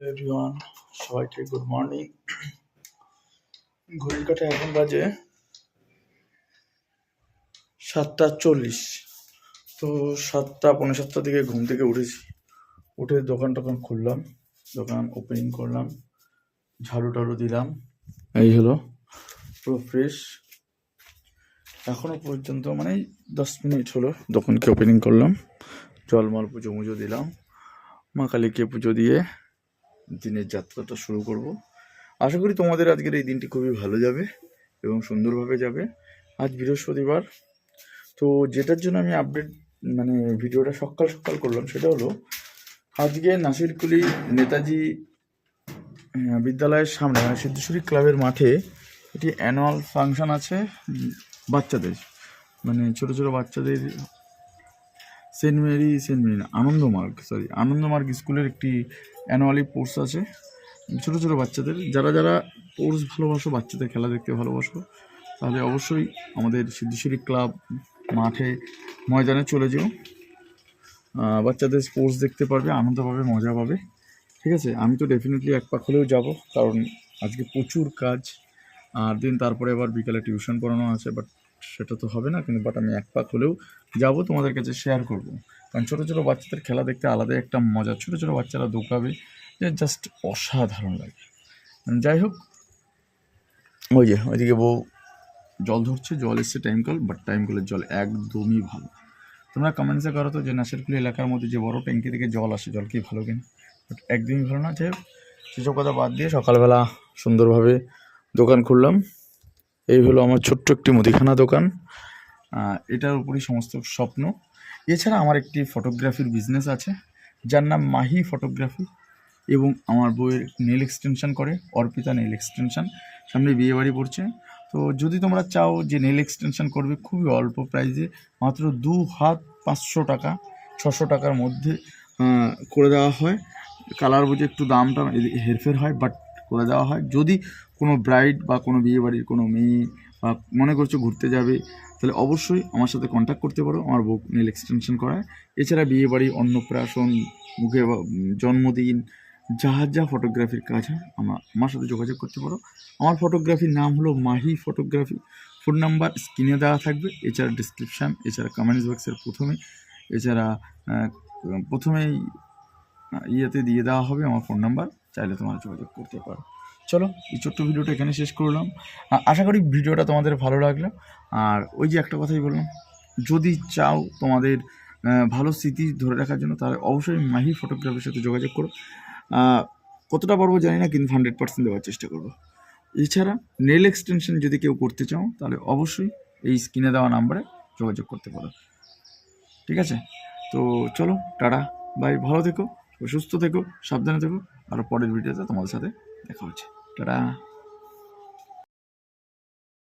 Everyone, সবাইকে good morning. ঘড়ির কাঁটায় এখন বাজে 7:40। তো 7:45 দিকে ঘুম থেকে উঠেছি, উঠে দোকান টোকান খুললাম, দোকান ওপেনিং করলাম, ঝাড়ু টাড়ু দিলাম, এই হলো পুরো ফ্রেশ। এখনো পর্যন্ত মানে 10 মিনিট হলো দোকানকে ওপেনিং করলাম, জলমল পুজো মুজো দিলাম, মা কালীকে পুজো দিয়ে দিনের যাত্রাটা শুরু করব। আশা করি তোমাদের আজকের এই দিনটি খুবই ভালো যাবে এবং সুন্দরভাবে যাবে। আজ বৃহস্পতিবার, তো যেটার জন্য আমি আপডেট মানে ভিডিওটা সকাল সকাল করলাম সেটা হলো আজকে নাসিরকুলি নেতাজি বিদ্যালয়ের সামনে মানে সিদ্ধেশ্বরী ক্লাবের মাঠে একটি অ্যানুয়াল ফাংশন আছে বাচ্চাদের, মানে ছোট ছোট বাচ্চাদের সেন্ট মেরি না আনন্দমার্গ স্কুলের একটি অ্যানুয়ালি স্পোর্টস আছে ছোট ছোট বাচ্চাদের। যারা যারা স্পোর্টস ভালোবাসো, বাচ্চাদের খেলা দেখতে ভালোবাসো, তাহলে অবশ্যই আমাদের সিদ্ধেশ্বরী ক্লাব মাঠে ময়দানে চলে যেও, বাচ্চাদের স্পোর্টস দেখতে পারবে, আনন্দ পাবে, মজা পাবে। ঠিক আছে, আমি তো ডেফিনেটলি এক পাক হলেও যাবো, কারণ আজকে প্রচুর কাজ, আর দিন তারপরে আবার বিকালে টিউশন পড়ানো আছে, বাট সেটা তো হবে না, কিন্তু আমি এক পাক হলেও যাবো, তোমাদের কাছে শেয়ার করব। কারণ ছোটো ছোটো বাচ্চাদের খেলা দেখতে আলাদা একটা মজা, ছোটো ছোটো বাচ্চারা দৌড়াবে, যে জাস্ট অসাধারণ লাগে। যাই হোক, ওই যে ওইদিকে বউ জল ধরছে, জল এসছে টাইম কল, বাট টাইম কলের জল একদমই ভালো। তোমরা কমেন্টসে করো তো যে নাসিরকুলি এলাকার মধ্যে যে বড় ট্যাঙ্কি থেকে জল আসে, জল কি ভালো কিনা? বাট একদমই ভালো না। যাই হোক, সেসব কথা বাদ দিয়ে সকালবেলা সুন্দরভাবে দোকান খুললাম। এই হলো আমার ছোট্ট একটি মুদিখানা দোকান, এটার উপরই সমস্ত স্বপ্ন। এছাড়া আমার একটি ফটোগ্রাফির বিজনেস আছে যার নাম মাহি ফটোগ্রাফি, এবং আমার বইয়ের নেল এক্সটেনশন করে অর্পিতা নেল এক্সটেনশন। সামনে বিয়েবাড়ি পড়ছে, তো যদি তোমরা চাও যে নেল এক্সটেনশন করবে খুবই অল্প প্রাইসে, মাত্র 2 হাত 500 টাকা 600 টাকার মধ্যে করে দেওয়া হয়। কালার বুঝে একটু দামটা হেরফের হয়, বাট করে দেওয়া হয়। যদি কোনো ব্রাইড বা কোনো বিয়েবাড়ির কোনো মেয়ে বা মনে করছো ঘুরতে যাবে, তাহলে অবশ্যই আমার সাথে কন্ট্যাক্ট করতে পারো, আমার বউ নেল এক্সটেনশন করায়। এছাড়া বিয়েবাড়ি, অন্নপ্রাশন, মুখে জন্মদিন, যা ফটোগ্রাফির কাজ হয় আমার সাথে যোগাযোগ করতে পারো। আমার ফটোগ্রাফির নাম হলো মাহি ফটোগ্রাফি। ফোন নাম্বার স্ক্রিনে দেওয়া থাকবে, এছাড়া ডিসক্রিপশান, এছাড়া কমেন্টস বক্সের এছাড়া প্রথমেই ইয়েতে দিয়ে দেওয়া হবে আমার ফোন নাম্বার, চাইলে তোমরা যোগাযোগ করতে পারো। চলো, এই ছোট্ট ভিডিওটা এখানে শেষ করলাম। আশা করি ভিডিওটা তোমাদের ভালো লাগলো। আর ওই যে একটা কথাই বললাম, যদি চাও তোমাদের ভালো স্মৃতি ধরে রাখার জন্য, তাহলে অবশ্যই মাহি ফটোগ্রাফির সাথে যোগাযোগ করো। কতটা পারবো জানি না, কিন্তু 100% দেওয়ার চেষ্টা করবো। এছাড়া নেল এক্সটেনশন যদি কেউ করতে চাও, তাহলে অবশ্যই এই স্ক্রিনে দেওয়া নাম্বারে যোগাযোগ করতে পারো। ঠিক আছে, তো চলো, টাটা, বাই, ভালো থেকো, সুস্থ থেকো, সাবধানে থেকো। আর পরের ভিডিওতে তোমাদের সাথে দেখা হচ্ছে। টাটা।